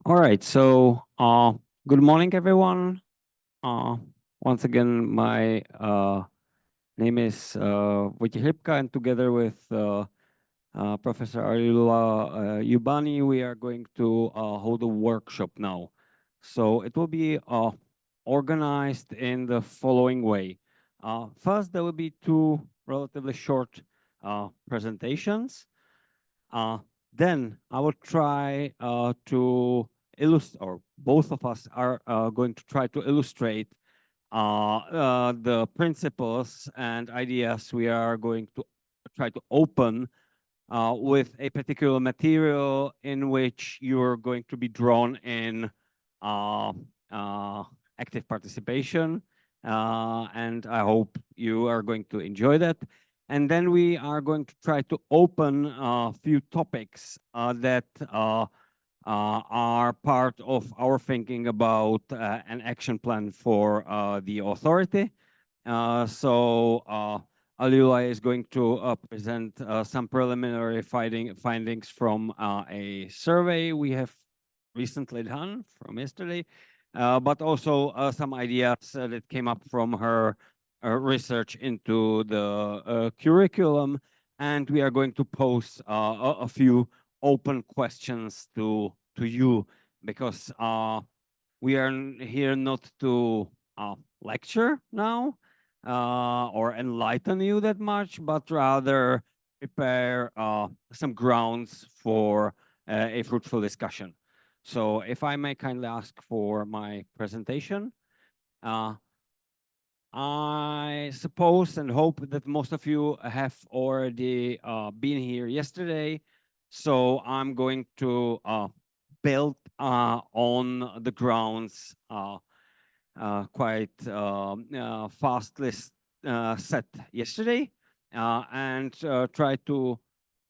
All right, so good morning, everyone. Uh, Once again, my name is Vojtek Ripka, and together with Professor Arila Yubani, we are going to hold a workshop now. So it will be organized in the following way. First, there will be two relatively short presentations. Uh, then I will try to illustrate, or both of us are going to try to illustrate the principles and ideas we are going to try to open with a particular material in which you're going to be drawn in uh, uh, active participation. And I hope you are going to enjoy that. And then we are going to try to open a few topics that are part of our thinking about an action plan for the authority. Alila is going to present some preliminary findings from a survey we have recently done from yesterday, but also some ideas that came up from her research into the curriculum. And we are going to pose a few open questions to you, because we are here not to lecture now or enlighten you that much, but rather prepare some grounds for a fruitful discussion. So if I may kindly ask for my presentation. I suppose and hope that most of you have already been here yesterday. So I'm going to build on the grounds quite fastly set yesterday, and try to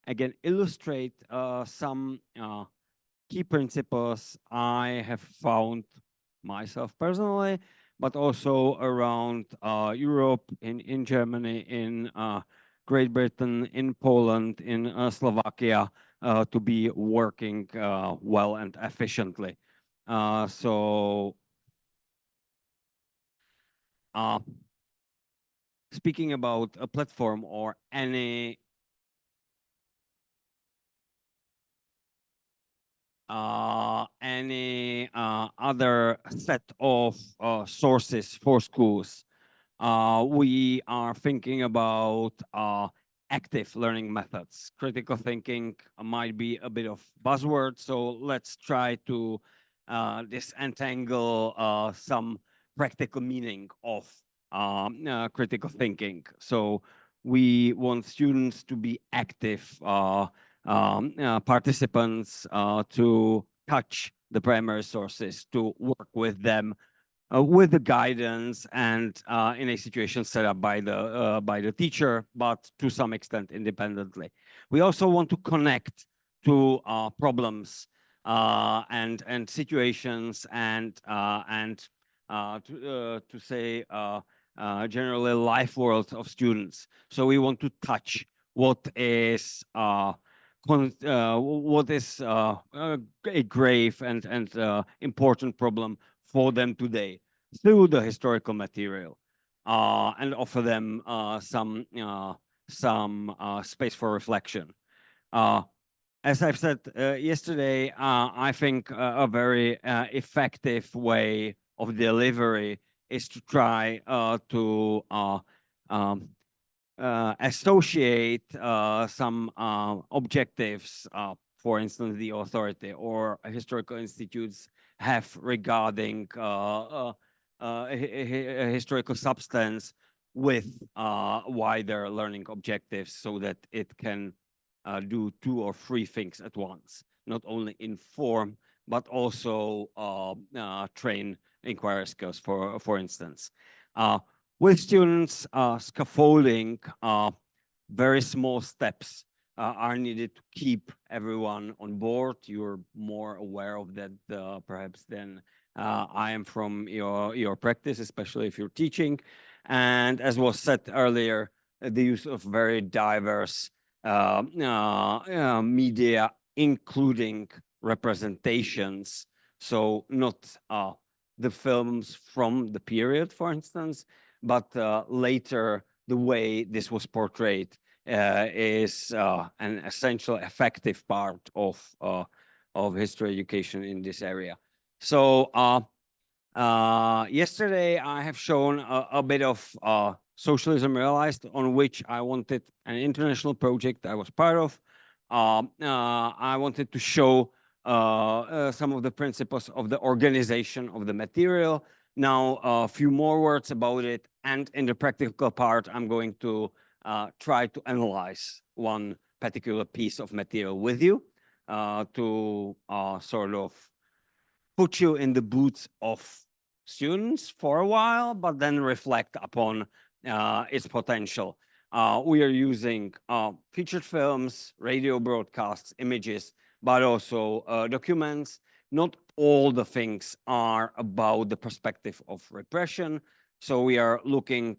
again illustrate some key principles I have found myself personally, but also around Europe, in Germany, in Great Britain, in Poland, in Slovakia, to be working well and efficiently. Speaking about a platform or any other set of sources for schools, we are thinking about active learning methods. Critical thinking might be a bit of buzzword, so let's try to disentangle some practical meaning of critical thinking. So we want students to be active participants, to touch the primary sources, to work with them, with the guidance and in a situation set up by the teacher, but to some extent independently. We also want to connect to problems and situations and to say generally life world of students. So we want to touch what is a grave and important problem for them today through the historical material, and offer them some space for reflection. As I've said yesterday, I think a very effective way of delivery is to try to associate some objectives, for instance, the authority or historical institutes have regarding a historical substance with wider learning objectives, so that it can do 2 or 3 things at once, not only inform, but also train inquiry skills, for instance. With students, scaffolding, very small steps are needed to keep everyone on board. You're more aware of that perhaps than I am from your practice, especially if you're teaching. And as was said earlier, the use of very diverse media, including representations, So not the films from the period, for instance, but later the way this was portrayed is an essential, effective part of history education in this area. So yesterday I have shown a bit of Socialism Realized, on which I wanted an international project I was part of. I wanted to show some of the principles of the organization of the material. Now, a few more words about it. And in the practical part, I'm going to try to analyze one particular piece of material with you to sort of put you in the boots of students for a while, but then reflect upon its potential. We are using featured films, radio broadcasts, images, but also documents. Not all the things are about the perspective of repression. So we are looking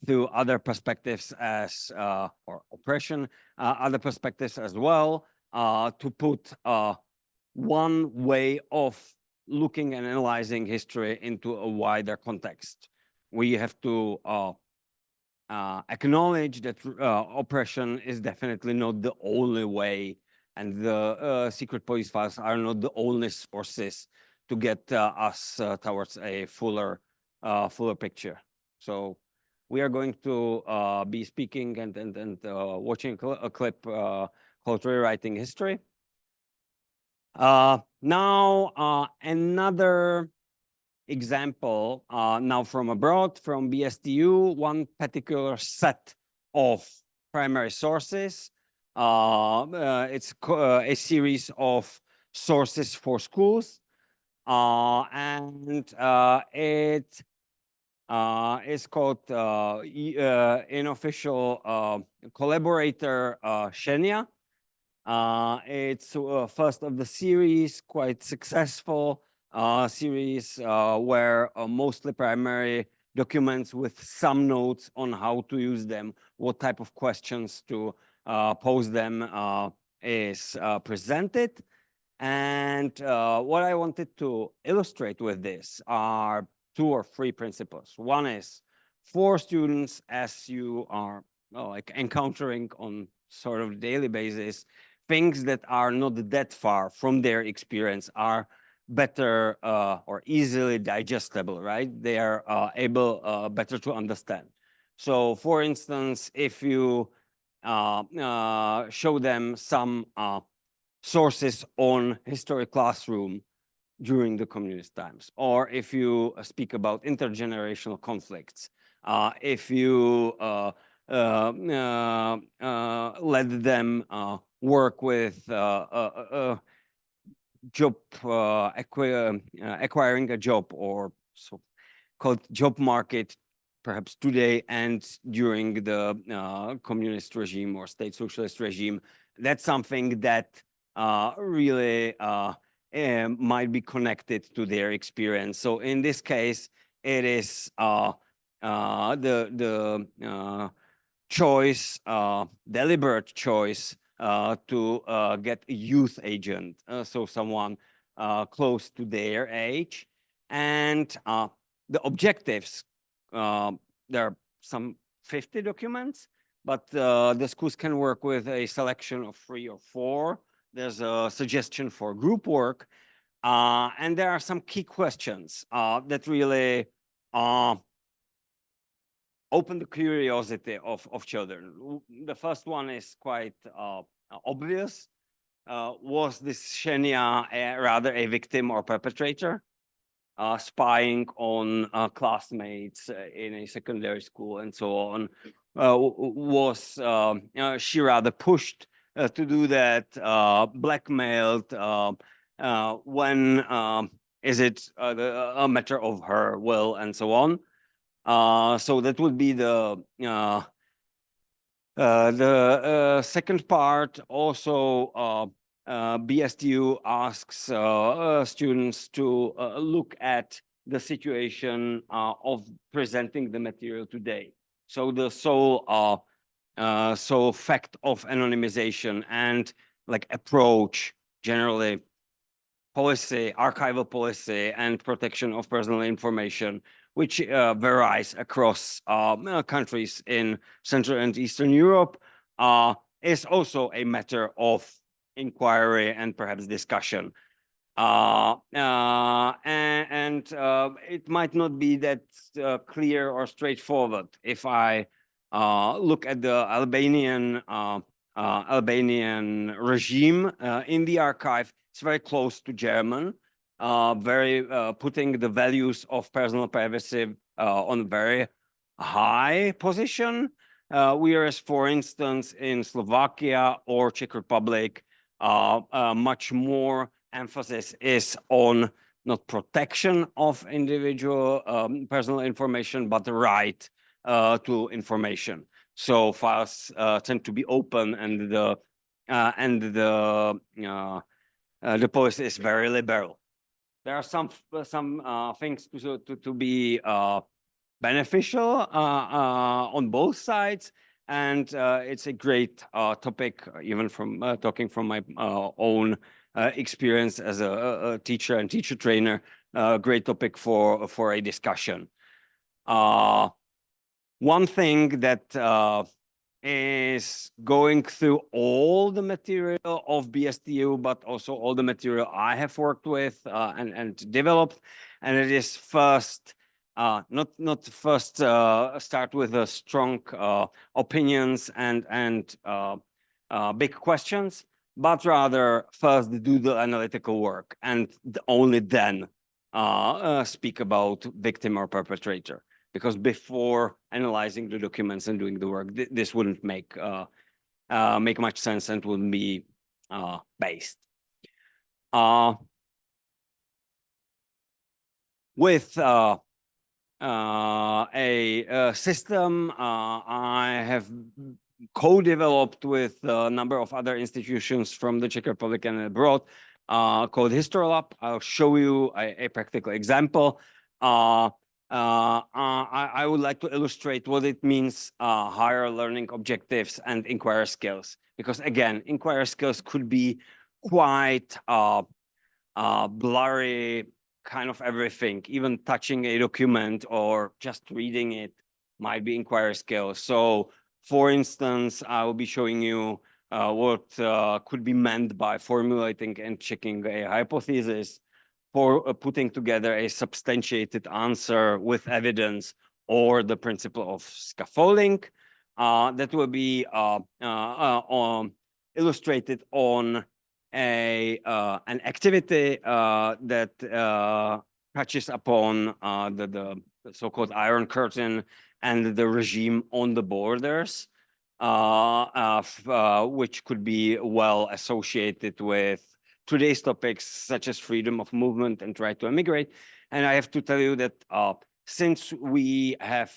through other perspectives as, or oppression, other perspectives as well, to put one way of looking and analyzing history into a wider context. We have to acknowledge that oppression is definitely not the only way, and the secret police files are not the only sources to get us towards a fuller picture. So we are going to be speaking and watching a clip called Rewriting History. Now, another example, now from abroad, from BSTU, one particular set of primary sources. It's a series of sources for schools, and it is called unofficial collaborator Shenya. It's first of the series, quite successful series where mostly primary documents with some notes on how to use them, what type of questions to pose them is presented. And what I wanted to illustrate with this are 2 or 3 principles. One is for students, as you are like encountering on sort of daily basis, things that are not that far from their experience are better or easily digestible, right? They are able better to understand. So for instance, if you show them some sources on history classroom during the communist times, or if you speak about intergenerational conflicts, if you let them work with job acquiring a job, or so called job market, perhaps today and during the communist regime or state socialist regime. That's something that really might be connected to their experience. So in this case, it is the choice, deliberate choice to get a youth agent, so someone close to their age. And the objectives, there are some 50 documents, but the schools can work with a selection of 3 or 4. There's a suggestion for group work. And there are some key questions that really open the curiosity of children. The first one is quite obvious. Was this Shenya rather a victim or perpetrator? Spying on classmates in a secondary school and so on. Was she rather pushed to do that, blackmailed? When is it a matter of her will, and so on? So that would be the second part. Also, BSTU asks students to look at the situation of presenting the material today. So the sole fact of anonymization and like approach generally policy, archival policy, and protection of personal information, which varies across countries in Central and Eastern Europe, is also a matter of inquiry and perhaps discussion. It might not be that clear or straightforward. If I look at the Albanian regime in the archive, it's very close to German, very putting the values of personal privacy on a very high position. Whereas, for instance, in Slovakia or Czech Republic, much more emphasis is on not protection of individual personal information, but the right to information. So files tend to be open, and the policy is very liberal. There are some things to be beneficial on both sides, and it's a great topic, even from talking from my own experience as a teacher and teacher trainer. Great topic for a discussion. One thing that is going through all the material of BSTU, but also all the material I have worked with and developed, and it is first not first start with a strong opinions and big questions, but rather first do the analytical work and only then speak about victim or perpetrator. Because before analyzing the documents and doing the work, this wouldn't make much sense and wouldn't be based. With a system I have co-developed with a number of other institutions from the Czech Republic and abroad, called HistoryLab. I'll show you a practical example. I would like to illustrate what it means, higher learning objectives and inquiry skills. Because again, inquiry skills could be quite blurry, kind of everything. Even touching a document or just reading it might be inquiry skills. So, for instance, I will be showing you what could be meant by formulating and checking a hypothesis, for putting together a substantiated answer with evidence, or the principle of scaffolding. That will be illustrated on an activity that touches upon the so-called Iron Curtain and the regime on the borders, which could be well associated with today's topics, such as freedom of movement and right to immigrate. And I have to tell you that since we have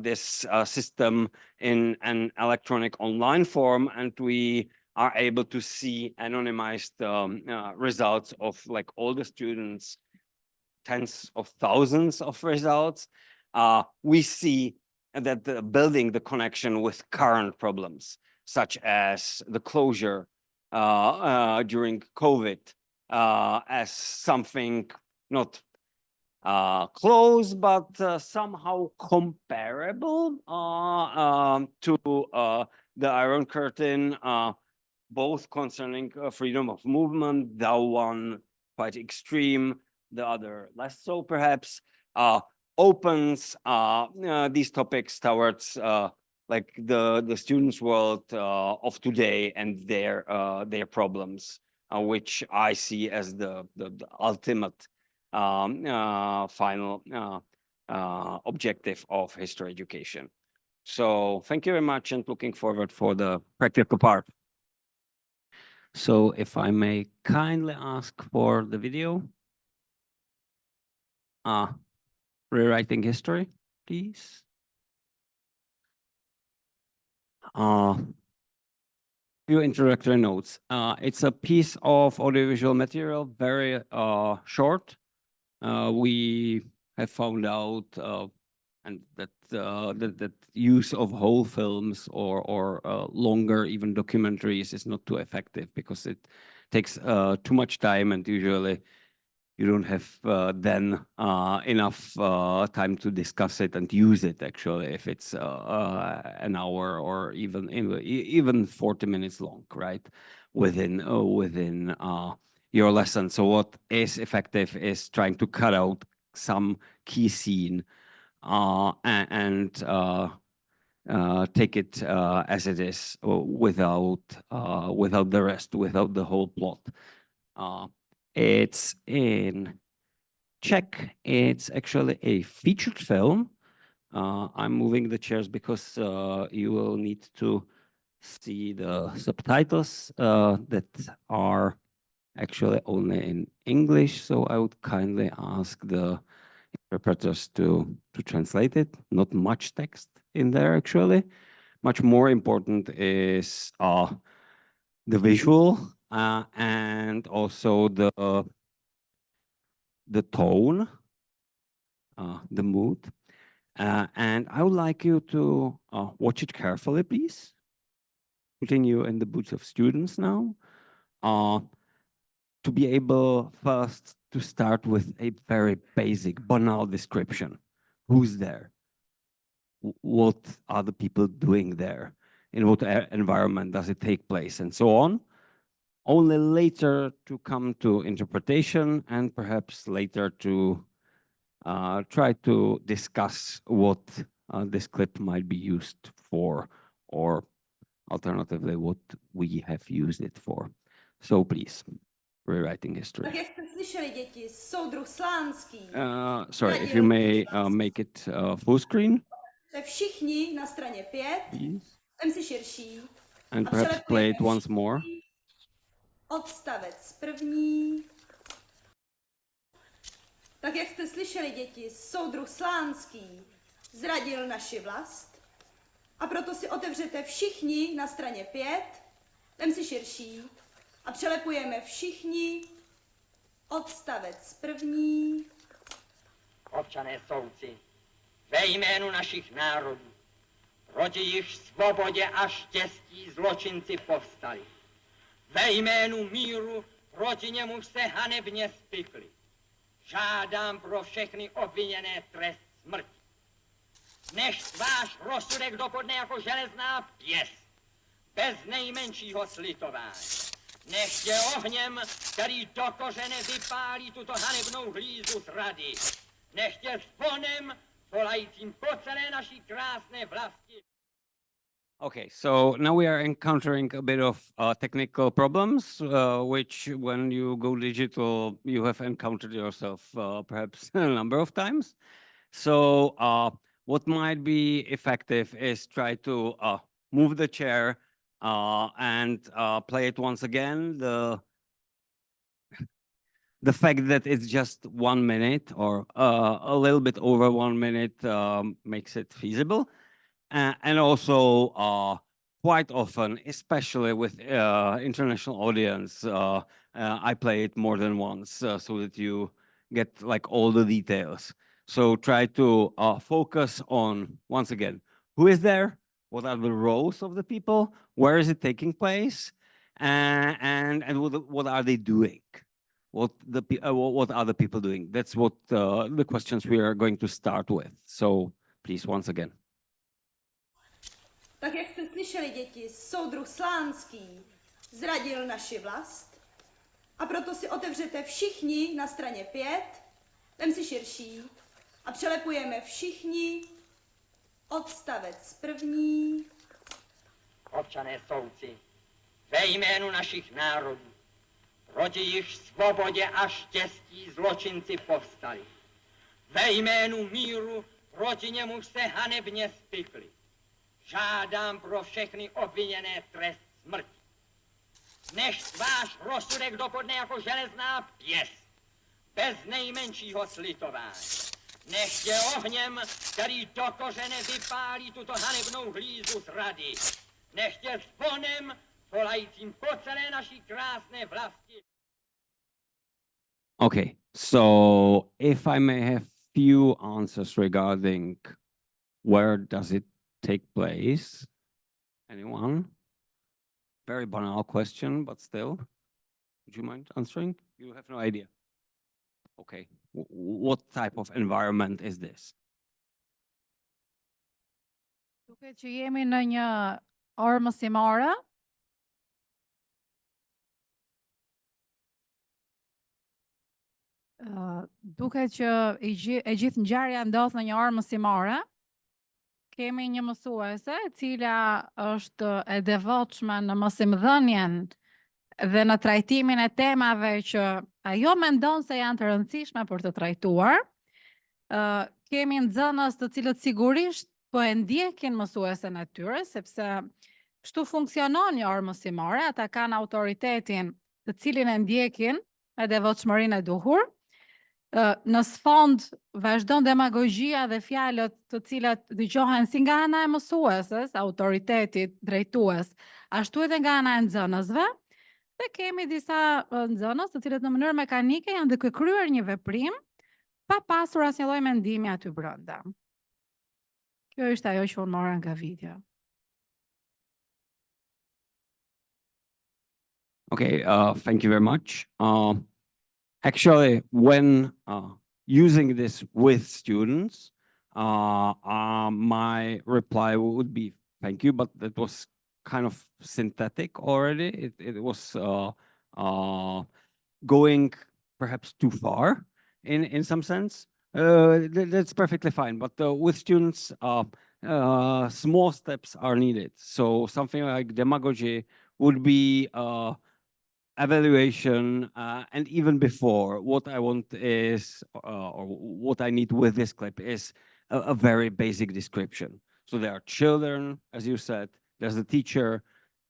this system in an electronic online form, and we are able to see anonymized results of like all the students, tens of thousands of results, we see that building the connection with current problems, such as the closure during COVID, as something not close, but somehow comparable to the Iron Curtain, both concerning freedom of movement, the one quite extreme, the other less so perhaps, opens these topics towards like the students' world of today and their problems, which I see as the ultimate final objective of history education. So thank you very much, and looking forward for the practical part. So if I may kindly ask for the video. Rewriting history, please. Few introductory notes. It's a piece of audiovisual material, very short. We have found out and that use of whole films or longer even documentaries is not too effective, because it takes too much time, and usually you don't have then enough time to discuss it and use it, actually, if it's an hour or even 40 minutes long, right? Within your lesson. So what is effective is trying to cut out some key scene and take it as it is, without the rest, without the whole plot. It's in Czech. It's actually a featured film. I'm moving the chairs because you will need to see the subtitles that are actually only in English. So I would kindly ask the interpreters to translate it. Not much text in there, actually. Much more important is the visual and also the tone, the mood. And I would like you to watch it carefully, please. Putting you in the boots of students now. To be able first to start with a very basic, banal description. Who's there? What are the people doing there? In what environment does it take place, and so on. Only later to come to interpretation, and perhaps later to try to discuss what this clip might be used for, or alternatively, what we have used it for. So please, rewriting history. Tak jak jste slyšeli, děti, soudruh Slánský. Sorry, if you may make it full screen. Jste všichni na straně 5, vem si širší. And perhaps play it once more. Odstavec první. Tak jak jste slyšeli, děti, soudruh Slánský zradil naši vlast a proto si otevřete všichni na straně 5, vem si širší a přelepujeme všichni odstavec první. Občané soudci, ve jménu našich národů, proti jejich svobodě a štěstí zločinci povstali. Ve jménu míru proti němu se hanebně spikli. Žádám pro všechny obviněné trest smrti. Než váš rozsudek dopadne jako železná pěst, bez nejmenšího slitování. Neště ohněm, který do kořene vypálí tuto hanebnou hlízu zrady. Neště zvonem, volajícím po celé naší krásné vlasti. Okay, so now we are encountering a bit of technical problems, which when you go digital, you have encountered yourself perhaps a number of times. So what might be effective is try to move the chair and play it once again. The fact that it's just 1 minute or a little bit over 1 minute makes it feasible. And also quite often, especially with international audience, I play it more than once so that you get like all the details. So try to focus on, once again, who is there? What are the roles of the people? Where is it taking place? And what are they doing? What are the people doing? That's what the questions we are going to start with. So please, once again. Tak jak jste slyšeli, děti, soudruh Slánský zradil naši vlast a proto si otevřete všichni na straně 5, vem si širší a přelepujeme všichni odstavec první. Občané soudci, ve jménu našich národů, proti jejich svobodě a štěstí zločinci povstali. Ve jménu míru proti němu se hanebně spikli. Žádám pro všechny obviněné trest smrti. Než váš rozsudek dopadne jako železná pěst, bez nejmenšího slitování. Neště ohněm, který do kořene vypálí tuto hanebnou hlízu zrady. Neště zvonem, volajícím po celé naší krásné vlasti. Okay, so if I may have few answers regarding where does it take place? Anyone? Very banal question, but still. Would you mind answering? You have no idea. Okay, what type of environment is this? Duke që jemi në një orë mësimore, duke që e gjithë ngjarja ndodh në një orë mësimore, kemi një mësuese e cila është e devotshme në mësimdhënien dhe në trajtimin e temave që ajo mendon se janë të rëndësishme për të trajtuar. Kemi nxënës të cilët sigurisht po e ndjekin mësuesen e tyre, sepse kështu funksionon një orë mësimore, ata kanë autoritetin të cilin e ndjekin me devotshmërinë e duhur. Në sfond vazhdon demagogjia dhe fjalët të cilat dëgjohen si nga ana e mësueses, autoritetit drejtues, ashtu edhe nga ana e nxënësve. Dhe kemi disa nxënës të cilët në mënyrë mekanike janë duke kryer një veprim pa pasur asnjë lloj mendimi aty brenda. Kjo është ajo që unë mora nga videja. Okay, thank you very much. Actually, when using this with students, my reply would be thank you, but that was kind of synthetic already. It was going perhaps too far in some sense. That's perfectly fine, but with students, small steps are needed. So something like demagogy would be evaluation, and even before, what I want is, or what I need with this clip is a very basic description. So there are children, as you said, there's a teacher,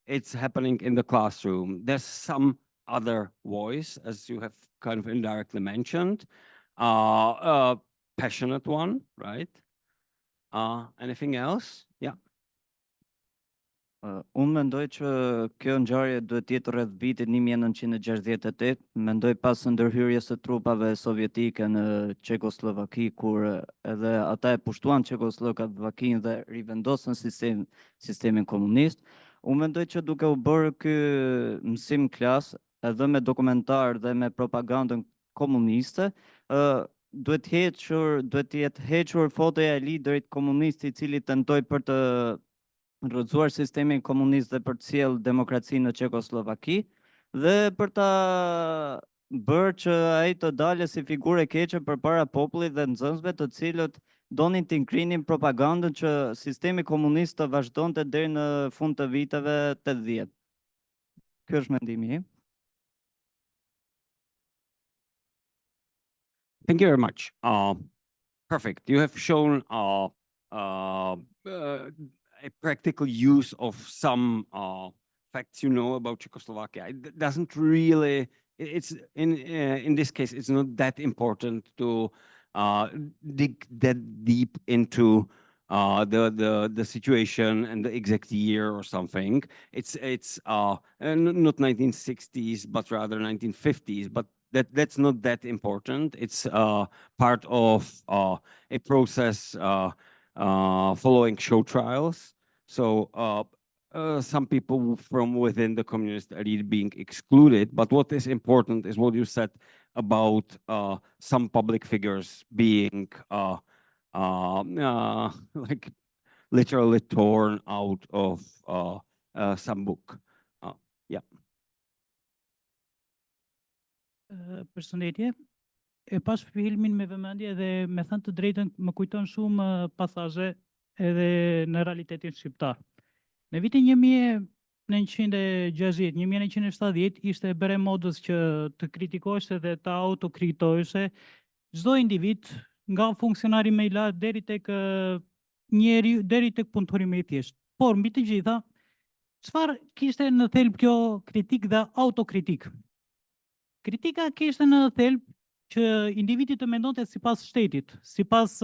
it's happening in the classroom, there's some other voice, as you have kind of indirectly mentioned, a passionate one, right? Anything else? Yeah. Unë mendoj që kjo ngjarje duhet të jetë rreth vitit 1968, mendoj pas ndërhyrjes së trupave sovjetike në Çekoslovaki, kur edhe ata e pushtuan Çekoslovakinë dhe rivendosën sistemin komunist. Unë mendoj që duke u bërë ky mësim klas, edhe me dokumentar dhe me propagandën komuniste, duhet të jetë hequr fotoja e liderit komunist i cili tentoi për të rrëzuar sistemin komunist dhe për të sjellë demokracinë në Çekoslovaki dhe për ta bërë që ai të dalë si figurë e keqe përpara popullit dhe nxënësve të cilët donin të nkrinin propagandën që sistemi komunist të vazhdonte deri në fund të viteve 80. Ky është mendimi im. Thank you very much. Perfect. You have shown a practical use of some facts you know about Czechoslovakia. It doesn't really. It's in this case, it's not that important to dig that deep into the situation and the exact year or something. It's not 1960s, but rather 1950s. But that's not that important. It's part of a process following show trials. So some people from within the communist elite being excluded. But what is important is what you said about some public figures being like literally torn out of some book. Yeah. Përshëndetje. E pash filmin me vëmendje dhe me thënë të drejtën më kujton shumë pasazhe edhe në realitetin shqiptar. Në vitin 1960, 1970 ishte bere modës që të kritikoheshe dhe të autokritoheshe çdo individ, nga funksionari më i lartë deri tek njeriu, deri tek punëtori më i thjeshtë. Por mbi të gjitha, çfarë kishte në thelb kjo kritik dhe autokritik? Kritika kishte në thelb që individi të mendonte sipas shtetit, sipas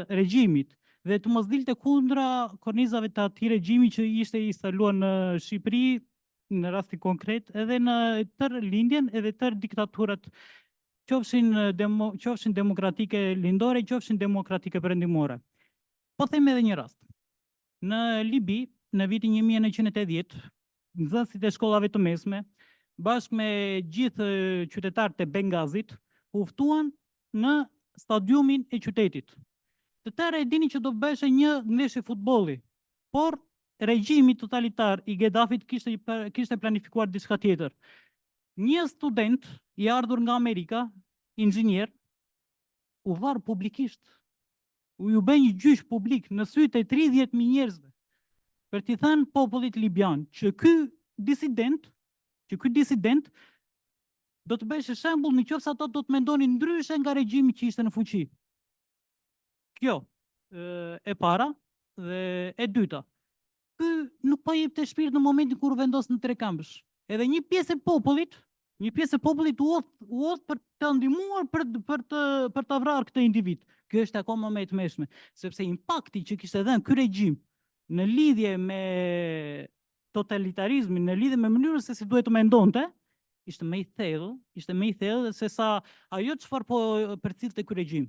regjimit dhe të mos dilte kundra kornizave të atij regjimi që ishte instaluar në Shqipëri, në rastin konkret, edhe në tërë lindjen edhe tërë diktaturat, qofshin demokratike lindore, qofshin demokratike perëndimore. Po them edhe një rast. Në Libi, në vitin 1980, nxënësit e shkollave të mesme, bashkë me gjithë qytetarët e Bengazit, u ftuan në stadiumin e qytetit. Të tërë e dini që do bëshe një ndeshje futbolli, por regjimi totalitar i Ghedafit kishte planifikuar diçka tjetër. Një student i ardhur nga Amerika, inxhinier, u varë publikisht, u bë një gjyq publik në sytë e 30.000 njerëzve, për t'i thënë popullit libian që ky disident do të bëjë shembull në qoftë se ato do të mendonin ndryshe nga regjimi që ishte në fuqi. Kjo e para dhe e dyta. Ky nuk po jepte shpirt në momentin kur vendos në trekëmbësh. Edhe një pjesë e popullit u odh për të ndihmuar për të vrarë këtë individ. Kjo është akoma më e tmeshme, sepse impakti që kishte dhënë ky regjim në lidhje me totalitarizmin, në lidhje me mënyrën se si duhet të mendonte, ishte më i thellë se sa ajo çfarë po përcillte ky regjim.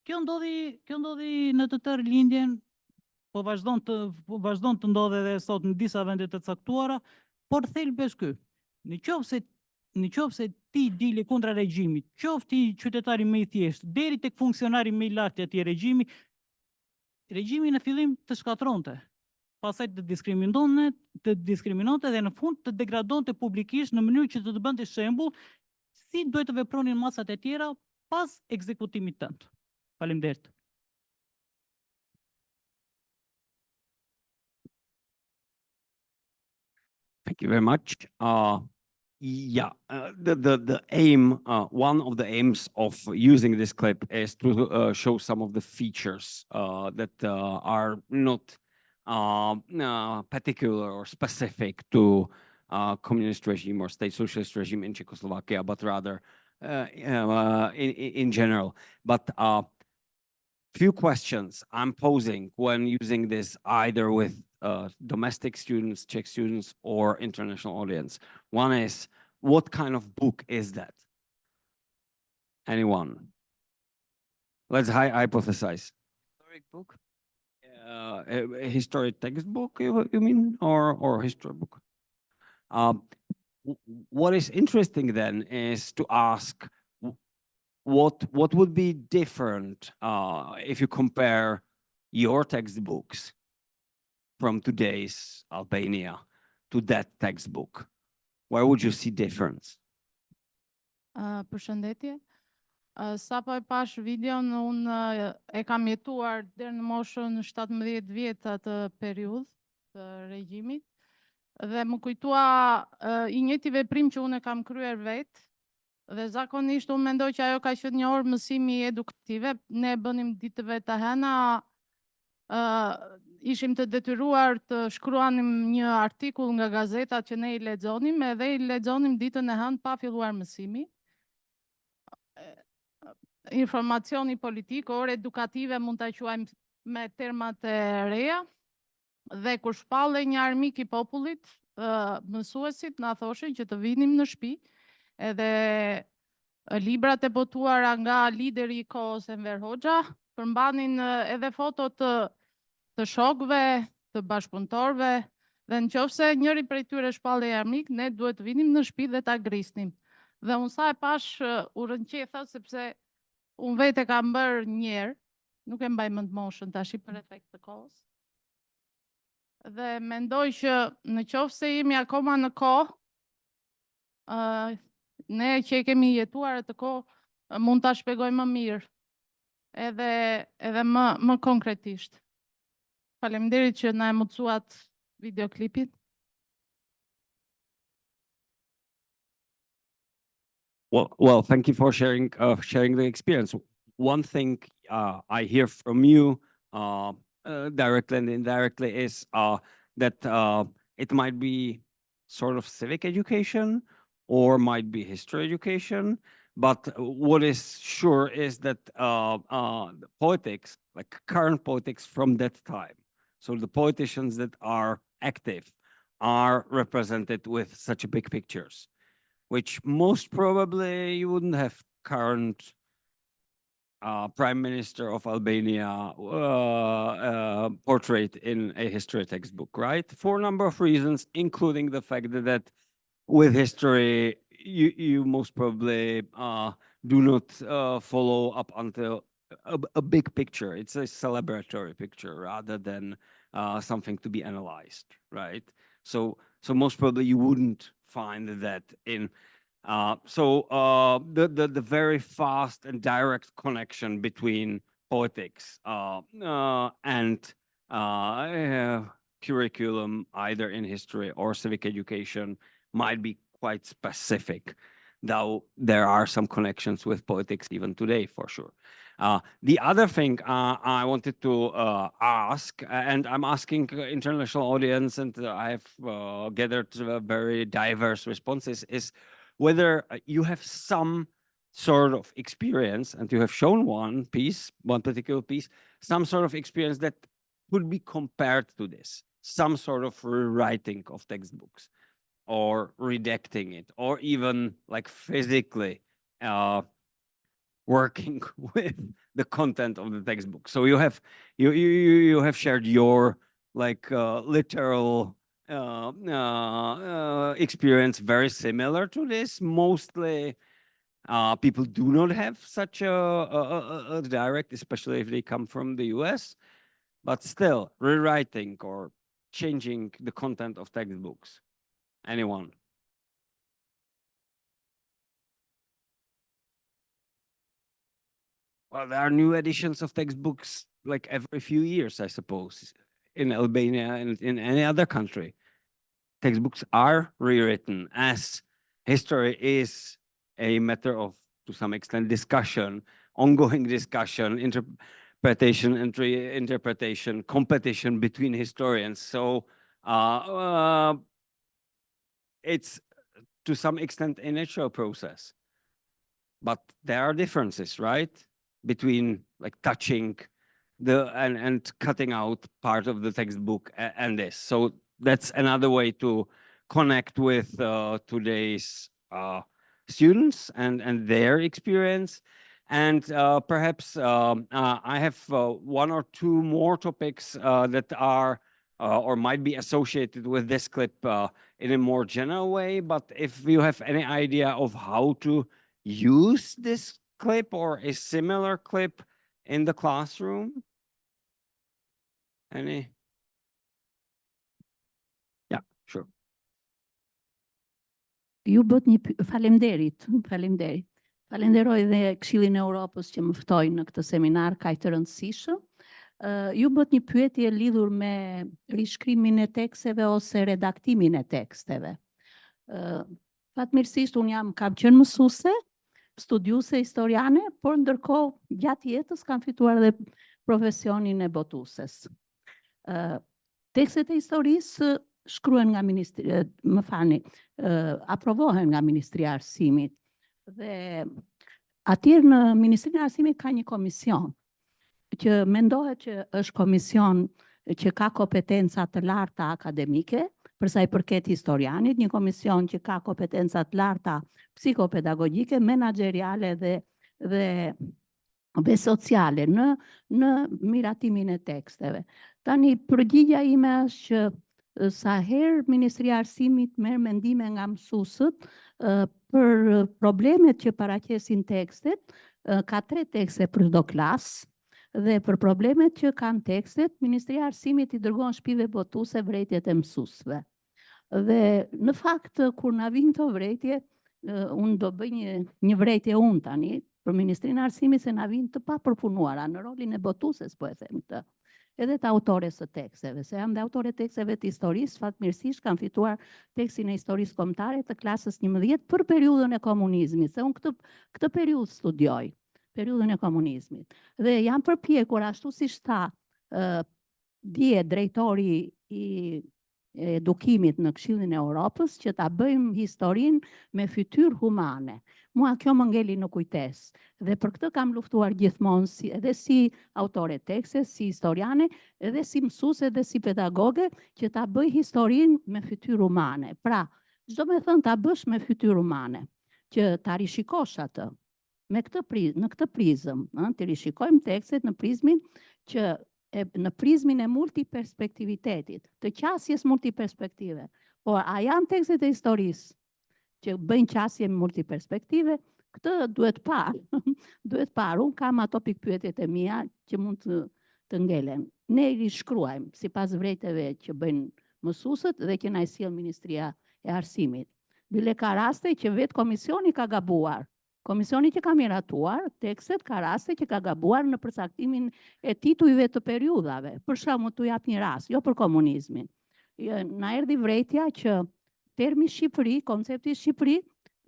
Kjo ndodhi në të tërë lindjen, po vazhdon të ndodhe edhe sot në disa vende të caktuara, por thelbi është ky. Në qoftë se ti dile kundra regjimit, qoftë ti qytetari më i thjeshtë, deri tek funksionari më i lartë i atij regjimi në fillim të shkatronte, pastaj të diskriminonte dhe në fund të degradonte publikisht në mënyrë që të bënte shembull si duhet të vepronin masat e tjera pas ekzekutimit tënd. Faleminderit. Thank you very much. The aim, one of the aims of using this clip is to show some of the features that are not particular or specific to communist regime or state socialist regime in Czechoslovakia, but rather in general. But few questions I'm posing when using this either with domestic students, Czech students, or international audience. One is, what kind of book is that? Anyone? Let's hypothesize. Historic book? A historic textbook, you mean, or history book? What is interesting then is to ask what would be different if you compare your textbooks from today's Albania to that textbook? Where would you see difference? Përshëndetje. Sa po e pash videon, unë e kam jetuar deri në moshën 17 vjet atë periudhë të regjimit dhe më kujtua i njëjti veprim që unë e kam kryer vetë. Dhe zakonisht unë mendoj që ajo ka qenë një orë mësimi edukative. Ne bënim ditëve të hëna, ishim të detyruar të shkruanim një artikull nga gazetat që ne i lexonim edhe i lexonim ditën e hënë pa filluar mësimi. Informacioni politik, orë edukative mund ta quajmë me termat e reja. Dhe kur shpallej një armik i popullit, mësuesit na thoshin që të vinim në shtëpi, edhe librat e botuara nga lideri i kohës Enver Hoxha përmbanin edhe foto të shokëve, të bashkëpunëtorëve, dhe nëse njëri prej tyre shpallej armik, ne duhet të vinim në shtëpi dhe ta grisnim. Dhe unë sa e pash u rënqetha sepse unë vetë e kam bërë një herë, nuk e mbaj mend moshën tash për efekt të kohës. Dhe mendoj që në qoftë se jemi akoma në kohë, ne që e kemi jetuar atë kohë mund ta shpjegojmë më mirë, edhe më konkretisht. Faleminderit që na e mundsuat videoklipin. Well, thank you for sharing the experience. One thing I hear from you directly and indirectly is that it might be sort of civic education or might be history education, but what is sure is that the politics, like current politics from that time, so the politicians that are active are represented with such big pictures, which most probably you wouldn't have current Prime Minister of Albania portrait in a history textbook, right? For a number of reasons, including the fact that with history, you most probably do not follow up until a big picture. It's a celebratory picture rather than something to be analyzed, right? So most probably you wouldn't find that in the very fast and direct connection between politics and curriculum, either in history or civic education, might be quite specific, though there are some connections with politics even today, for sure. The other thing I wanted to ask, and I'm asking international audience, and I have gathered very diverse responses, is whether you have some sort of experience, and you have shown one particular piece, some sort of experience that could be compared to this, some sort of rewriting of textbooks, or redacting it, or even like physically working with the content of the textbook. So you have shared your like literal experience very similar to this. Mostly people do not have such a direct, especially if they come from the US, but still rewriting or changing the content of textbooks. Anyone? Well, there are new editions of textbooks like every few years, I suppose, in Albania and in any other country. Textbooks are rewritten, as history is a matter of, to some extent, discussion, ongoing discussion, interpretation and reinterpretation, competition between historians. So it's to some extent a natural process. But there are differences, right? Between like touching and cutting out part of the textbook and this. So that's another way to connect with today's students and their experience. And perhaps I have one or two more topics that are or might be associated with this clip in a more general way. But if you have any idea of how to use this clip or a similar clip in the classroom? Any? Yeah, sure. Ju bët një faleminderit. Falenderoj dhe Këshillin e Europës që më ftoi në këtë seminar kaq të rëndësishëm. Ju bët një pyetje lidhur me rishkrimin e teksteve ose redaktimin e teksteve. Fatmirësisht unë kam qenë mësuese, studiuse historiane, por ndërkohë gjatë jetës kam fituar edhe profesionin e botueses. Tekstet e historisë shkruhen nga aprovohen nga Ministria e Arsimit. Dhe atje në Ministrinë e Arsimit ka një komision që mendohet që është komision që ka kompetenca të larta akademike, për sa i përket historianit, një komision që ka kompetenca të larta psikopedagogjike, menaxheriale dhe sociale në miratimin e teksteve. Tani përgjigjja ime është që sa herë Ministria e Arsimit merr mendime nga mësuesët për problemet që paraqesin tekstet, ka 3 tekste për çdo klasë, dhe për problemet që kanë tekstet, Ministria e Arsimit i dërgon shtëpive botuese vërejtjet e mësuesve. Dhe në fakt kur na vin këto vërejtje, unë do bëj një vërejtje unë tani për Ministrinë e Arsimit se na vin të papërpunuara në rolin e botueses, po e them këtë. Edhe të autores së teksteve, se jam dhe autore teksteve të historisë, fatmirësisht kam fituar tekstin e historisë kombëtare të klasës 11 për periudhën e komunizmit, se unë këtë periudhë studioj, periudhën e komunizmit. Dhe jam përpjekur ashtu siç tha dje drejtori i edukimit në Këshillin e Europës që ta bëjmë historinë me fytyrë humane. Mua kjo më ngeli në kujtesë dhe për këtë kam luftuar gjithmonë edhe si autore tekste, si historiane, edhe si mësuese dhe si pedagoge që ta bëj historinë me fytyrë humane. Pra, çdo me thënë ta bësh me fytyrë humane, që ta rishikosh atë në këtë prizëm, të rishikojmë tekstet në prizmin në prizmin e multiperspektivitetit, të qasjes multiperspektive. Por a janë tekstet e historisë që bëjnë qasje multiperspektive, Këtë duhet parë, duhet parë. Unë kam ato pikpyetjet e mia që mund të ngelen. Ne I shkruajmë sipas vreteve që bëjnë mësuesët dhe që na I sjell Ministria e Arsimit. Bile ka raste që vetë komisioni ka gabuar. Komisioni që ka miratuar tekstet ka raste që ka gabuar në përcaktimin e titujve të periudhave. Për shembull, t'u jap një rast, jo për komunizmin. Na erdhi vretja që termi Shqipëri, koncepti Shqipëri,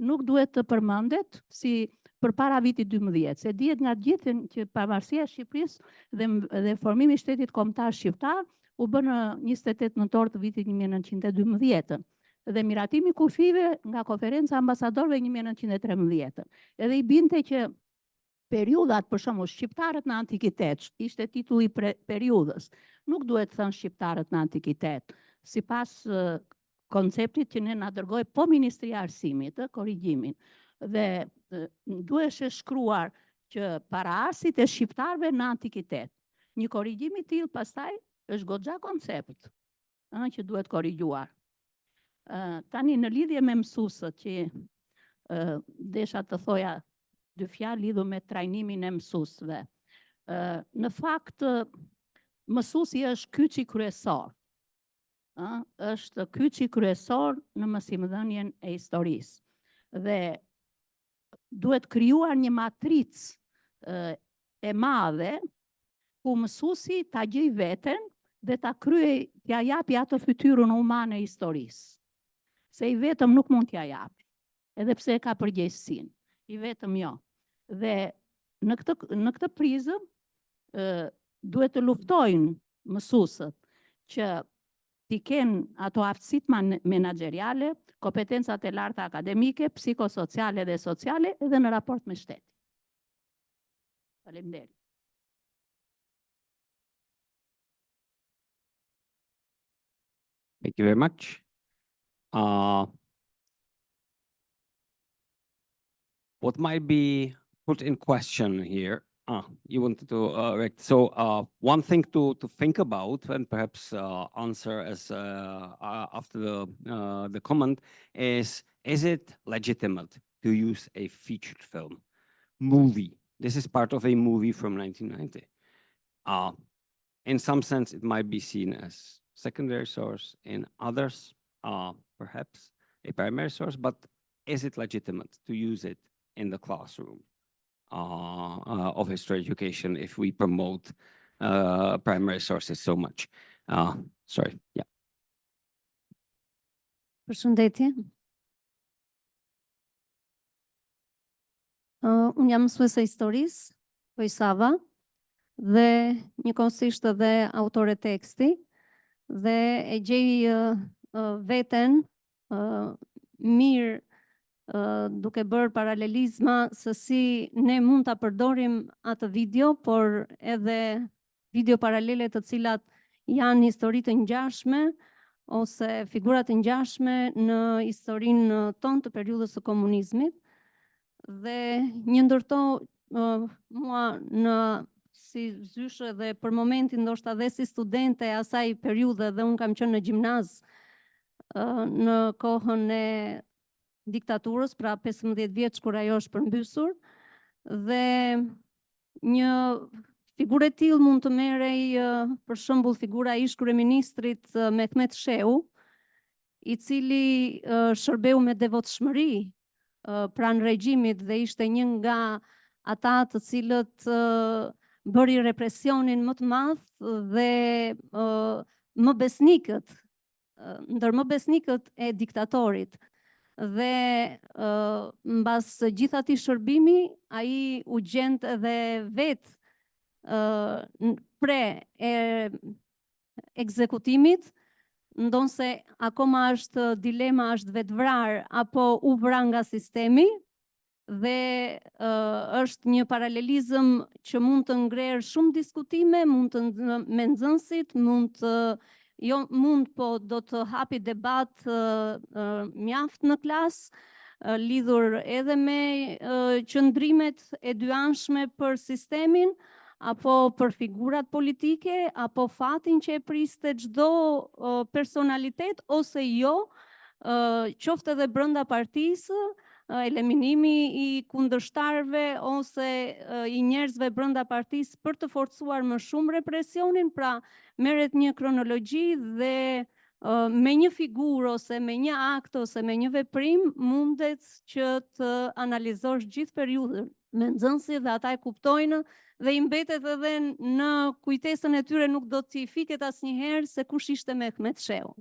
nuk duhet të përmendet si përpara vitit 12, se dihet nga gjithë që pavarësia e Shqipërisë dhe formimi I shtetit kombëtar shqiptar u bë në 28 nëntor të vitit 1912. Dhe miratimi kufive nga konferenca ambasadorëve 1913. Edhe I binte që periudat, për shembull, shqiptarët në antikitet, ishte titulli periudhës. Nuk duhet thënë shqiptarët në antikitet, sipas konceptit që ne na dërgoi po Ministria e Arsimit, korrigjimin. Dhe duhej shkruar që paraarsit e shqiptarëve në antikitet. Një korrigjim I tillë pastaj është goxha koncept, që duhet korrigjuar. Tani në lidhje me mësuesët që desha të thoja 2 fjalë lidhur me trajnimin e mësuesve. Në fakt mësuesi është kyçi kryesor. Është kyçi kryesor në mësimdhënien e historisë. Dhe duhet krijuar një matricë e madhe ku mësuesi ta gjej veten dhe ta kryej, t'ia japi atë fytyrën umane e historisë. Se I vetëm nuk mund t'ia japi, edhe pse ka përgjegjësinë, I vetëm jo. Dhe në këtë prizëm duhet të luftojnë mësuesët që t'i kenë ato aftësitë menaxheriale, kompetencat e larta akademike, psikosociale dhe sociale edhe në raport me shtetin. Faleminderit. Thank you very much. What might be put in question here? You wanted to so one thing to think about and perhaps answer as after the comment is it legitimate to use a featured film movie? This is part of a movie from 1990. In some sense, it might be seen as secondary source. In others, perhaps a primary source. But is it legitimate to use it in the classroom of history education if we promote primary sources so much? Sorry, yeah. Përshëndetje. Unë jam mësuese e historisë, Sava, dhe njëkohësisht edhe autore teksti, dhe e gjej veten mirë duke bërë paralelizma se si ne mund ta përdorim atë video, por edhe video paralele të cilat janë histori të ngjashme ose figurat të ngjashme në historinë tonë të periudhës së komunizmit. Dhe një ndërto mua në si zyshe dhe për momentin ndoshta dhe si studente e asaj periudhe, dhe unë kam qenë në gjimnaz në kohën e diktaturës, pra 15 vjeç kur ajo është përmbysur, dhe një figurë e tillë mund të merrej për shembull figura e ish kryeministrit Mehmet Shehu, I cili shërbeu me devotshmëri pranë regjimit dhe ishte një nga ata të cilët bëri represionin më të madh dhe më besnikët, ndër më besnikët e diktatorit. Dhe mbas gjithë atij shërbimi, ai u gjend edhe vetë pre e ekzekutimit, ndonse akoma është dilema, është vetvrar apo u vra nga sistemi, dhe është një paralelizëm që mund të ngrer shumë diskutime, mund të me nxënësit, po do të hapi debat mjaft në klasë, lidhur edhe me qëndrimet e dyanshme për sistemin, apo për figurat politike, apo fatin që e priste çdo personalitet, ose jo, qoftë edhe brenda partisë, eliminimi i kundërshtarëve ose i njerëzve brenda partisë për të forcuar më shumë represionin, pra merret një kronologji dhe me një figurë ose me një akt ose me një veprim mundet që të analizosh gjithë periudhën me nxënësit dhe ata e kuptojnë dhe i mbetet edhe në kujtesën e tyre, nuk do t'i fiket asnjëherë se kush ishte Mehmet Shehu.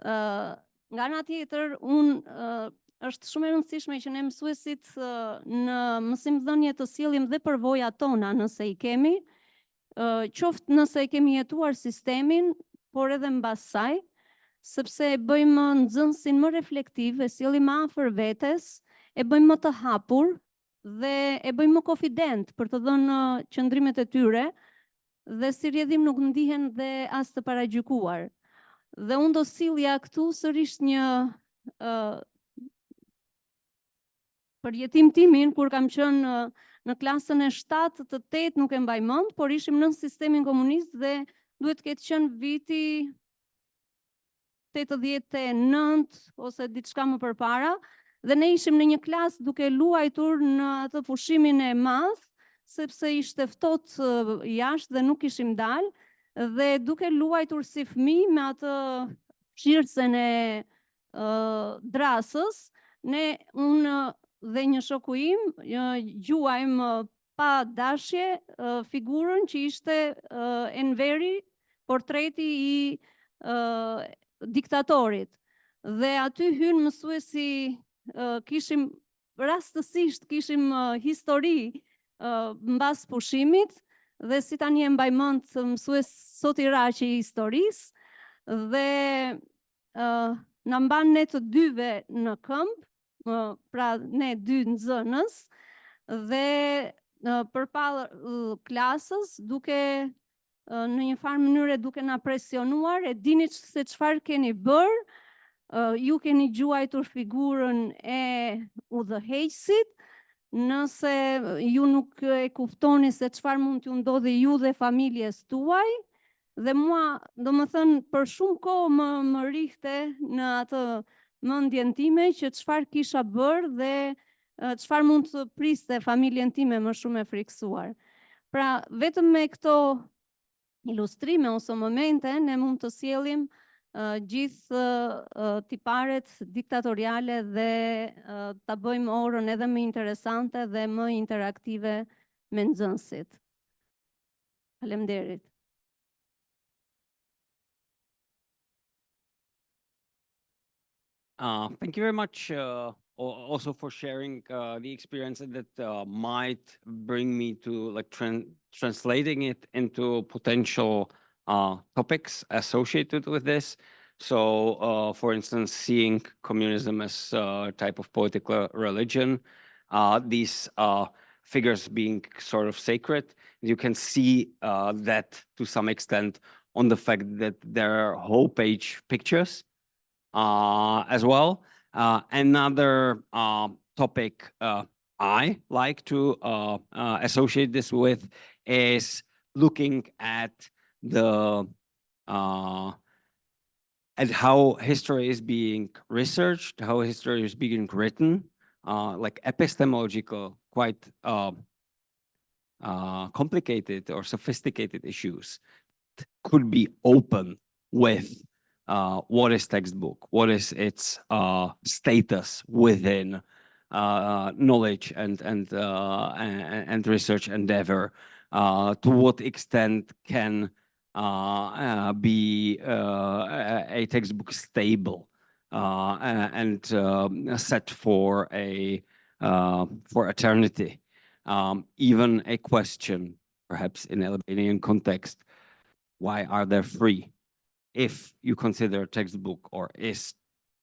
Nga ana tjetër, është shumë e rëndësishme që ne mësuesit në mësimdhënie të sjellim dhe përvojat tona nëse i kemi, qoftë nëse e kemi jetuar sistemin, por edhe mbas saj, sepse e bëjmë nxënësin më reflektiv, e sjellim më afër vetes, e bëjmë më të hapur dhe e bëjmë më konfident për të dhënë qëndrimet e tyre dhe si rrjedhim nuk ndihen dhe as të paragjykuar. Dhe unë do sillja këtu sërish një përjetim timin kur kam qenë në klasën e 7 të 8, nuk e mbaj mend, por ishim nën sistemin komunist dhe duhet të ketë qenë viti 89 ose diçka më përpara, dhe ne ishim në një klasë duke luajtur në atë pushimin e madh, sepse ishte ftohtë jashtë dhe nuk ishim dalë, dhe duke luajtur si fëmijë me atë shirtsen e drasës, unë dhe një shoku im gjuajmë pa dashje figurën që ishte Enveri, portreti i diktatorit. Dhe aty hyn mësuesi, rastësisht kishim histori mbas pushimit, dhe si tani e mbaj mend mësues sot Iraqi i historisë, dhe na mban ne të dyve në këmbë, pra ne dy nxënës, dhe përpara klasës, duke në një farë mënyre duke na presionuar, e dini se çfarë keni bërë, ju keni gjuajtur figurën e udhëheqësit, nëse ju nuk e kuptoni se çfarë mund t'ju ndodhi ju dhe familjes tuaj, dhe mua, domethënë, për shumë kohë më rihte në atë mendjen time që çfarë kisha bërë dhe çfarë mund të priste familjen time më shumë e friksuar. Pra, vetëm me këto ilustrime ose momente, ne mund të sjellim gjithë tiparet diktatoriale dhe ta bëjmë orën edhe më interesante dhe më interaktive me nxënësit. Faleminderit. Thank you very much also for sharing the experience that might bring me to like translating it into potential topics associated with this. So, for instance, seeing communism as a type of political religion, these figures being sort of sacred. You can see that to some extent on the fact that there are whole page pictures as well. Another topic I like to associate this with is looking at the at how history is being researched, how history is being written, like epistemological, quite complicated or sophisticated issues could be open with what is textbook, what is its status within knowledge and research endeavor, to what extent can be a textbook stable and set for eternity. Even a question, perhaps in Albanian context, why are there free? If you consider textbook, or is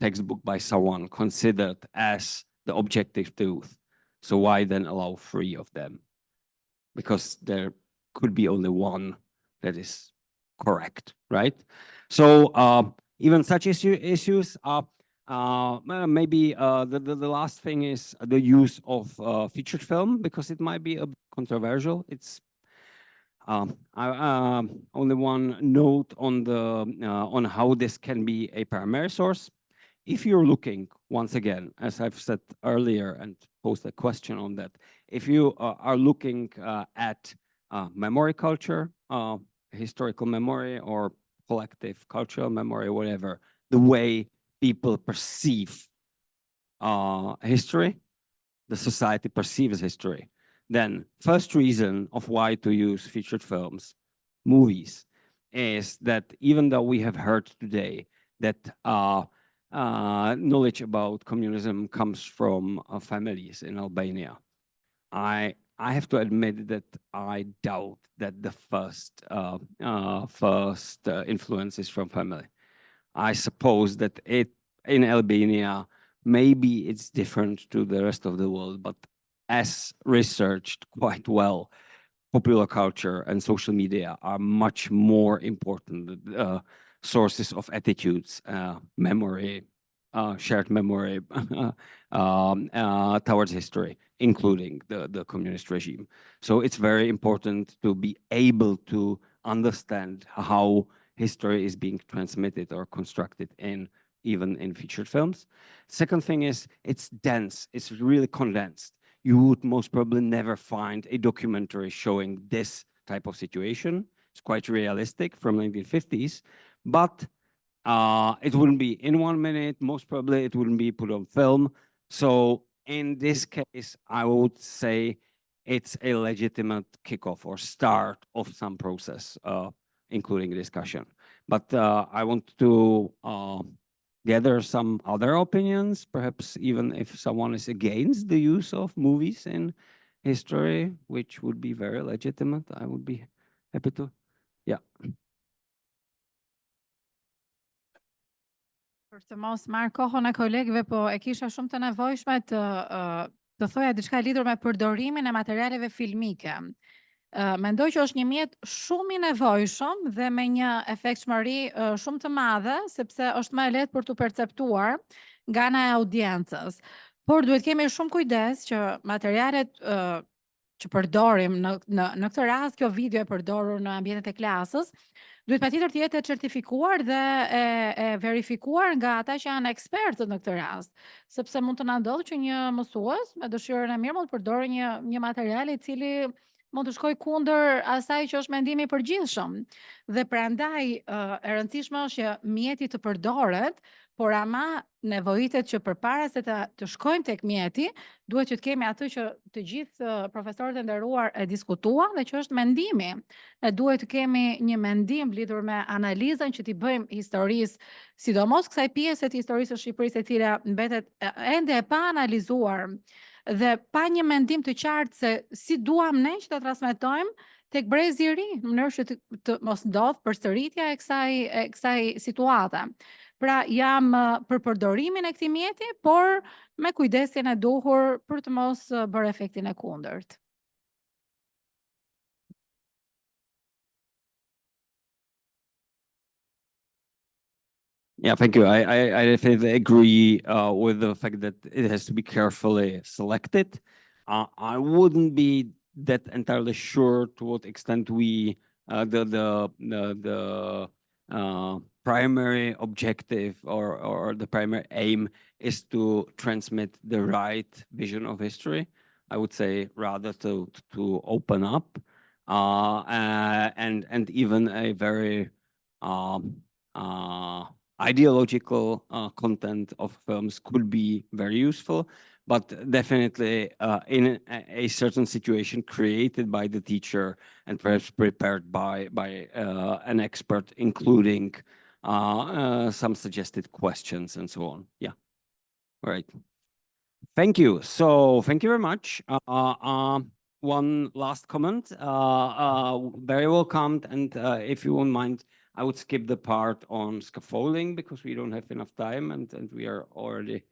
textbook by someone considered as the objective truth, so why then allow free of them? Because there could be only one that is correct, right? So even such issues are maybe the last thing is the use of featured film, because it might be a bit controversial. It's only one note on the on how this can be a primary source. if you're looking, once again, as I've said earlier and posed a question on that, if you are looking at memory culture, historical memory, or collective cultural memory, whatever, the way people perceive history, the society perceives history, then first reason of why to use featured films, movies, is that even though we have heard today that knowledge about communism comes from families in Albania, I have to admit that I doubt that the first influence is from family. I suppose that in Albania, maybe it's different to the rest of the world, but as researched quite well, popular culture and social media are much more important sources of attitudes, memory, shared memory towards history, including the communist regime. So it's very important to be able to understand how history is being transmitted or constructed even in featured films. Second thing is it's dense, it's really condensed. You would most probably never find a documentary showing this type of situation. It's quite realistic from 1950s, but it wouldn't be in 1 minute. Most probably it wouldn't be put on film. So in this case, I would say it's a legitimate kickoff or start of some process, including discussion. But I want to gather some other opinions, perhaps even if someone is against the use of movies in history, which would be very legitimate, I would be happy to. Yeah. Për të mos marrë kohën e kolegëve, po e kisha shumë të nevojshme të thoja diçka lidhur me përdorimin e materialeve filmike. Mendoj që është një mjet shumë i nevojshëm dhe me një efektshmëri shumë të madhe, sepse është më e lehtë për të perceptuar nga ana e audiencës. Por duhet kemi shumë kujdes që materialet që përdorim në këtë rast, kjo video e përdorur në ambientet e klasës, duhet patjetër të jetë e certifikuar dhe e verifikuar nga ata që janë ekspertët në këtë rast, sepse mund të na ndodhë që një mësues me dëshirën e mirë mund të përdorë një material i cili mund të shkojë kundër asaj që është mendimi i përgjithshëm. Dhe prandaj e rëndësishme është që mjeti të përdoret, por ama nevojitet që përpara se të shkojmë tek mjeti, duhet që të kemi atë që të gjithë profesorët e nderuar e diskutuan dhe që është mendimi. Ne duhet të kemi një mendim lidhur me analizën që t'i bëjmë historisë, sidomos kësaj pjese të historisë së Shqipërisë e cila mbetet ende e pa analizuar dhe pa një mendim të qartë se si duam ne që ta transmetojmë tek brezi i ri, në mënyrë që të mos ndodh përsëritja e kësaj situate. Pra jam për përdorimin e këtij mjeti, por me kujdesin e duhur për të mos bërë efektin e kundërt. Yeah, thank you. I definitely agree with the fact that it has to be carefully selected. I wouldn't be that entirely sure to what extent we the primary objective or the primary aim is to transmit the right vision of history. I would say rather to open up and even a very ideological content of films could be very useful, but definitely in a certain situation created by the teacher and perhaps prepared by an expert, including some suggested questions and so on. Yeah, right. Thank you. So thank you very much. One last comment, very welcomed, and if you won't mind, I would skip the part on scaffolding because we don't have enough time and we are already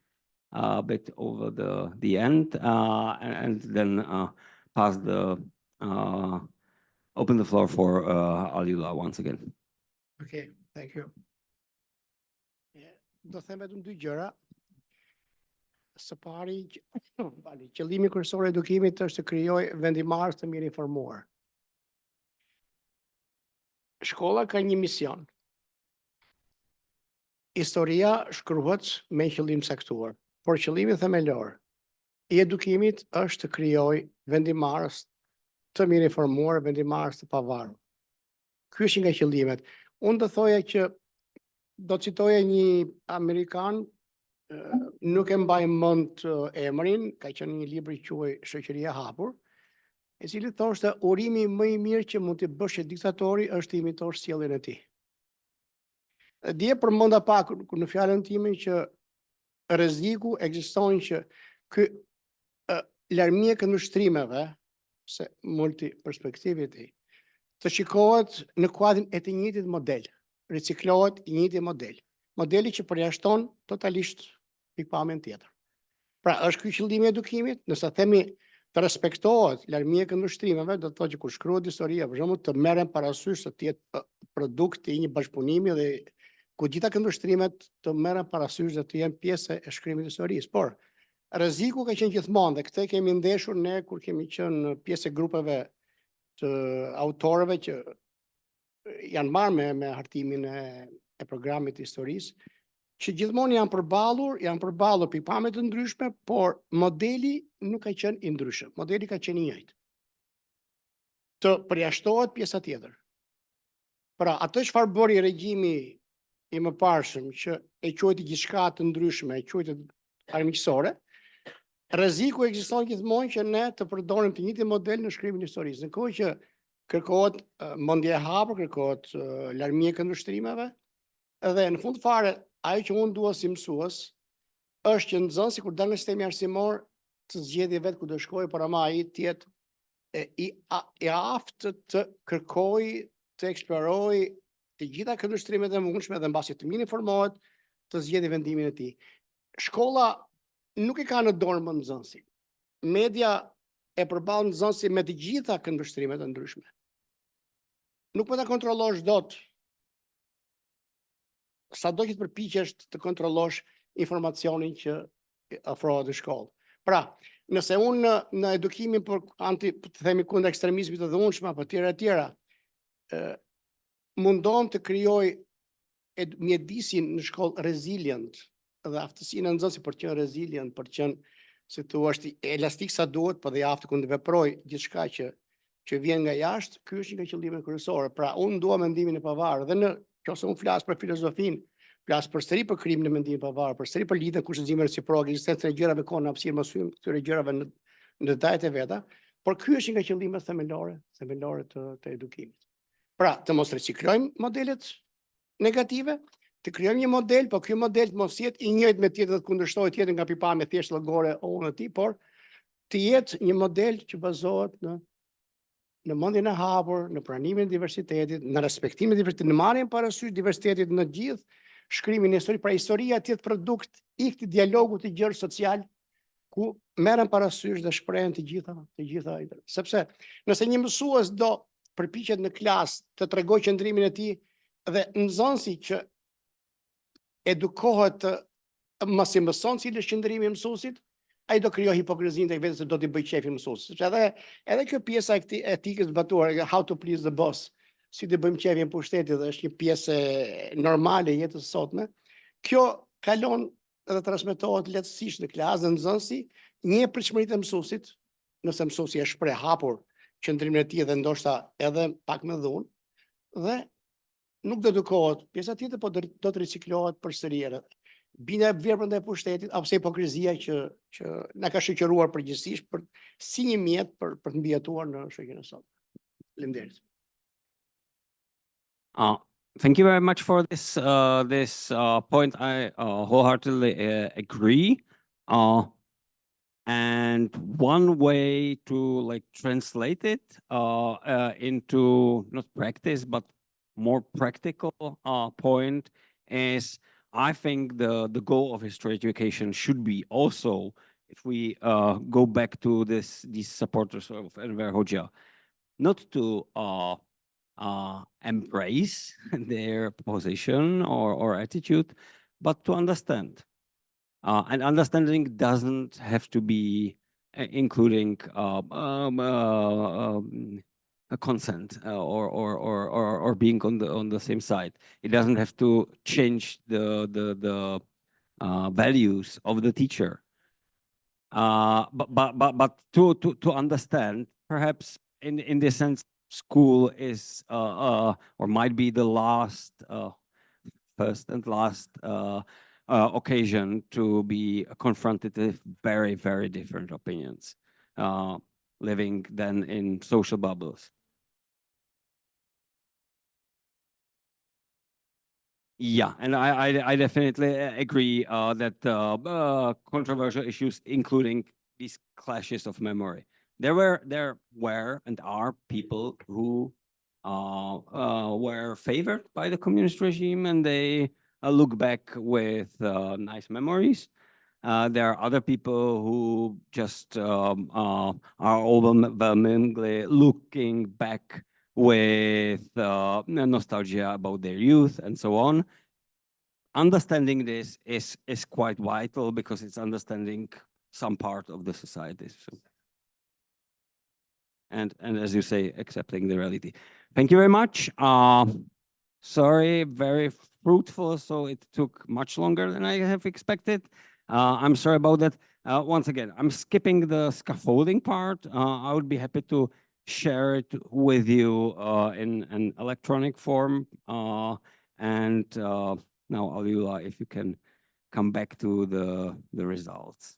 a bit over the end, and then pass open the floor for Alila once again. Okay, thank you. Do them vetëm dy gjëra. Së pari, qëllimi kryesor i edukimit është të krijojë vendimarrës të mirë informuar. Shkolla ka një mision. Historia shkruhet me qëllim saktuar, por qëllimi themelor i edukimit është të krijojë vendimarrës të mirë informuar, vendimarrës të pavarur. Ky është një nga qëllimet. Unë do thoja që do citoja një Amerikan, nuk e mbaj mend emrin, ka qenë një libër i quaj Shoqëria e hapur, i cili thoshte urimi më i mirë që mund të bësh diktatori është të imitosh sjelljen e tij. Dje përmenda pak në fjalën time që rreziku ekziston që ky larmia e ndështrimeve, se multiperspektiviti, të shikohet në kuadrin e të njëjtit model, riciklohet i njëjti model, modeli që përjashton totalisht pikpamjen tjetër. Pra, është ky qëllimi i edukimit, nëse themi të respektohet larmia e ndështrimeve, do të thotë që kur shkruhet historia, për shembull, të merren parasysh se të jetë produkt i një bashkëpunimi dhe ku gjitha këndvështrimet të merren parasysh dhe të jenë pjesë e shkrimit të historisë. Por rreziku ka qenë gjithmonë dhe këtë kemi ndeshur ne kur kemi qenë pjesë e grupeve të autorëve që janë marrë me hartimin e programit të historisë, që gjithmonë janë përballur pikpamje të ndryshme, por modeli nuk ka qenë i ndryshëm. Modeli ka qenë i njëjtë. Të përjashtohet pjesa tjetër. Pra, atë çfarë bëri regjimi i mëparshëm që e quajti gjithçka të ndryshme, e quajti armiqësore, rreziku ekziston gjithmonë që ne të përdorim të njëjtin model në shkrimin e historisë. Në kohë që kërkohet mendje e hapur, kërkohet larmia e këndvështrimeve, dhe në fund fare ajo që unë dua si mësues është që nxënësi kur dalë në sistemi arsimor të zgjedhë vetë ku do shkojë, por ama ai të jetë i aftë të kërkojë, të eksplorojë të gjitha këndvështrimet e mundshme dhe mbasi të mirë informohet, të zgjedhë vendimin e tij. Shkolla nuk e ka në dorë më nxënësin. Media e përballë nxënësin me të gjitha këndvështrimet e ndryshme. Nuk po ta kontrollosh dot. Sado që të përpiqesh të kontrollosh informacionin që ofrohet në shkollë. Pra, nëse unë në edukimin për të themi kundër ekstremizmit të dhunshëm apo të tjera, mundon të krijoj mjedisin në shkollë resilient dhe aftësinë e nxënësit për të qenë resilient, për të qenë, si thua, elastik sa duhet, por dhe i aftë kur të veproj gjithçka që vjen nga jashtë, ky është një nga qëllimet kryesore. Pra, unë dua mendimin e pavarur dhe nëse unë flas për filozofinë, flas përsëri për krimin e mendimit të pavarur, përsëri për lidhjen kushtëzimit reciprok, ekzistencën e gjërave kohë në hapësirë mos hym këtyre gjërave në detajet e veta, por ky është një nga qëllimet themelore të edukimit. Pra, të mos riciklojmë modelet negative, të krijojmë një model, por ky model të mos jetë i njëjtë me tjetër të kundërshtojë tjetër nga pikpamje thjesht llogore unë e ti, por të jetë një model që bazohet në mendjen e hapur, në pranimin e diversitetit, në respektimin e diversitetit, në marrjen parasysh diversitetit në gjithë shkrimin e historisë. Pra, historia të jetë produkt i këtij dialogu të gjerë social ku merren parasysh dhe shprehen të gjitha, sepse nëse një mësues do përpiqet në klasë të tregojë qëndrimin e tij dhe nxënësi që edukohet mos i mëson cilë është qëndrimi i mësuesit, ai do krijojë hipokrizinë tek vetë se do t'i bëj qefin mësuesit. Sepse edhe kjo pjesa e këtij etikës zbatuar, how to please the boss, si të bëjmë qefin pushtetit, dhe është një pjesë normale e jetës së sotme. Kjo kalon dhe transmetohet lehtësisht në klasë dhe nxënësi një pritshmëritë e mësuesit, nëse mësuesi është shpreh hapur qëndrimin e tij dhe ndoshta edhe pak më dhunë, dhe nuk do edukohet pjesa tjetër, po do të riciklohet përsëri. Bindja e vlerave ndaj pushtetit, apo hipokrizia që na ka shoqëruar përgjithsisht si një mjet për të mbijetuar në shoqërinë e sotme. Faleminderit. Thank you very much for this point. I wholeheartedly agree. And one way to translate it into not practice but more practical point is, I think the goal of history education should be also, if we go back to these supporters of Enver Hoxha, not to embrace their position or attitude, but to understand. And understanding doesn't have to be including a consent or being on the same side. It doesn't have to change the values of the teacher. But to understand, perhaps in this sense, school is or might be the last first and last occasion to be confronted with very, very different opinions, living then in social bubbles. Yeah, and I definitely agree that controversial issues, including these clashes of memory, there were and are people who were favored by the communist regime, and they look back with nice memories. There are other people who just are overwhelmingly looking back with nostalgia about their youth and so on. Understanding this is quite vital because it's understanding some part of the society. So. And as you say, accepting the reality. Thank you very much. Sorry, very fruitful, so it took much longer than I have expected. I'm sorry about that. Once again, I'm skipping the scaffolding part. I would be happy to share it with you in an electronic form. And now, Alula, if you can come back to the results.